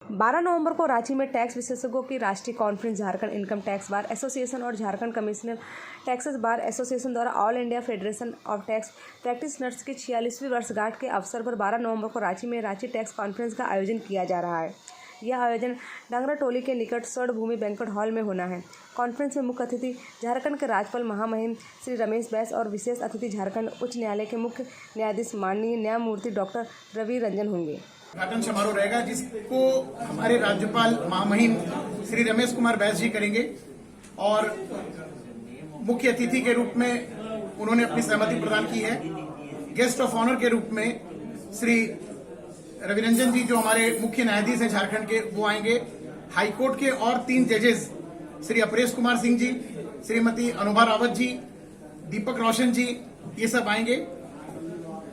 12 नवंबर को रांची में टैक्स विशेषज्ञों की राष्ट्रीय conference Jharkhand income tax bar association और Jharkhand commissioner taxes bar association द्वारा all India federation of tax practitioners की 46वीं वर्षगांठ के अवसर पर 12 नवंबर को रांची में रांची टैक्स कॉन्फ्रेंस का आयोजन किया जा रहा है। यह आयोजन डांगराटोली के निकट स्वर्णभूमि बैंक्वेट हॉल में होना है। कॉन्फ्रेंस में मुख्य अतिथि झारखंड के राज्यपाल महामहिम श्री रमेश बैस और विशेष अतिथि झारखंड उच्च न्यायालय के मुख्य न्यायाधीश माननीय न्यायमूर्ति डॉक्टर रवि रंजन होंगे। उद्घाटन समारोह रहेगा जिसको हमारे राज्यपाल महामहिम श्री रमेश कुमार बैस जी करेंगे और मुख्य अतिथि के रूप में उन्होंने अपनी सहमति प्रदान की है। गेस्ट ऑफ ऑनर के रूप में श्री रविरंजन जी जो हमारे मुख्य न्यायाधीश हैं झारखंड के वो आएंगे। हाईकोर्ट के और 3 जजेस श्री अपरेश कुमार सिंह जी, श्रीमती अनुभा रावत जी, दीपक रोशन जी, ये सब आएंगे।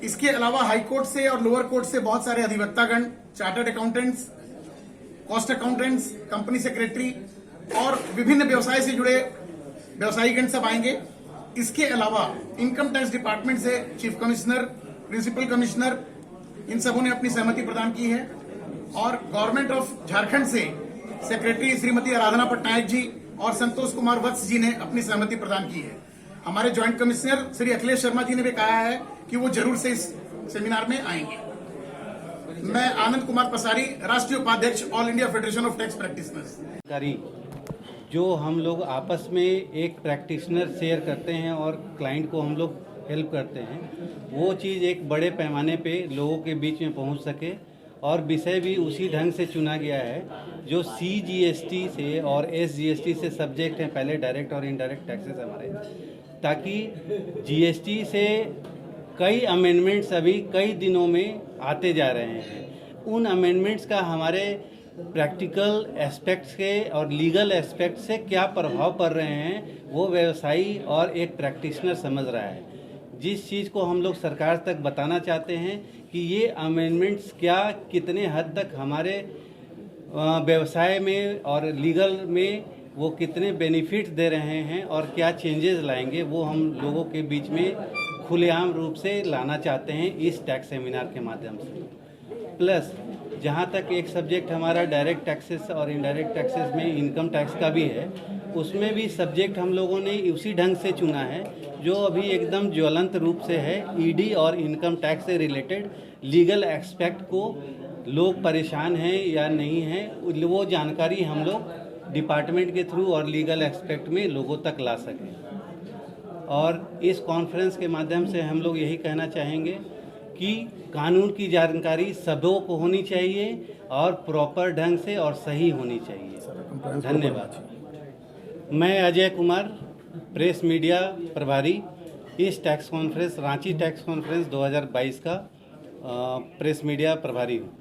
इसके अलावा हाईकोर्ट से और लोअर कोर्ट से बहुत सारे अधिवक्तागण, chartered accountants, cost accountants, company secretary और विभिन्न व्यवसाय से जुड़े व्यवसायीगण सब आएंगे। इसके अलावा इनकम टैक्स डिपार्टमेंट से चीफ कमिश्नर, प्रिंसिपल कमिश्नर, इन सबों ने अपनी सहमति प्रदान की है और गवर्नमेंट ऑफ झारखंड से सेक्रेटरी श्रीमती आराधना पटनायक जी और संतोष कुमार वत्स जी ने अपनी सहमति प्रदान की है। हमारे ज्वाइंट कमिश्नर श्री अखिलेश शर्मा जी ने भी कहा है कि वो जरूर से इस सेमिनार में आएंगे। मैं आनंद कुमार पसारी, राष्ट्रीय उपाध्यक्ष all India federation of tax practitioners. जो हम लोग आपस में एक प्रैक्टिशनर शेयर करते हैं और क्लाइंट को हम लोग हेल्प करते हैं, वो चीज़ एक बड़े पैमाने पे लोगों के बीच में पहुंच सके और विषय भी उसी ढंग से चुना गया है जो CGST से और SGST से सब्जेक्ट हैं, पहले डायरेक्ट और इनडायरेक्ट टैक्सेस हमारे, ताकि GST से कई अमेंडमेंट्स अभी कई दिनों में आते जा रहे हैं। उन अमेंडमेंट्स का हमारे प्रैक्टिकल एस्पेक्ट्स के और लीगल एस्पेक्ट से क्या प्रभाव पड़ रहे हैं वो व्यवसायी और एक प्रैक्टिशनर समझ रहा है। जिस चीज़ को हम लोग सरकार तक बताना चाहते हैं कि ये अमेंडमेंट्स क्या कितने हद तक हमारे व्यवसाय में और लीगल में वो कितने बेनिफिट्स दे रहे हैं और क्या चेंजेस लाएंगे, वो हम लोगों के बीच में खुलेआम रूप से लाना चाहते हैं इस टैक्स सेमिनार के माध्यम से। प्लस जहाँ तक एक सब्जेक्ट हमारा डायरेक्ट टैक्सेस और इनडायरेक्ट टैक्सेस में इनकम टैक्स का भी है, उसमें भी सब्जेक्ट हम लोगों ने उसी ढंग से चुना है जो अभी एकदम ज्वलंत रूप से है। ED और इनकम टैक्स से रिलेटेड लीगल एस्पेक्ट को लोग परेशान हैं या नहीं हैं, वो जानकारी हम लोग डिपार्टमेंट के थ्रू और लीगल एस्पेक्ट में लोगों तक ला सकें। और इस कॉन्फ्रेंस के माध्यम से हम लोग यही कहना चाहेंगे कि कानून की जानकारी सबों को होनी चाहिए और प्रॉपर ढंग से और सही होनी चाहिए। धन्यवाद। मैं अजय कुमार, प्रेस मीडिया प्रभारी, इस tax conference Ranchi tax conference 2022 का प्रेस मीडिया प्रभारी हूँ।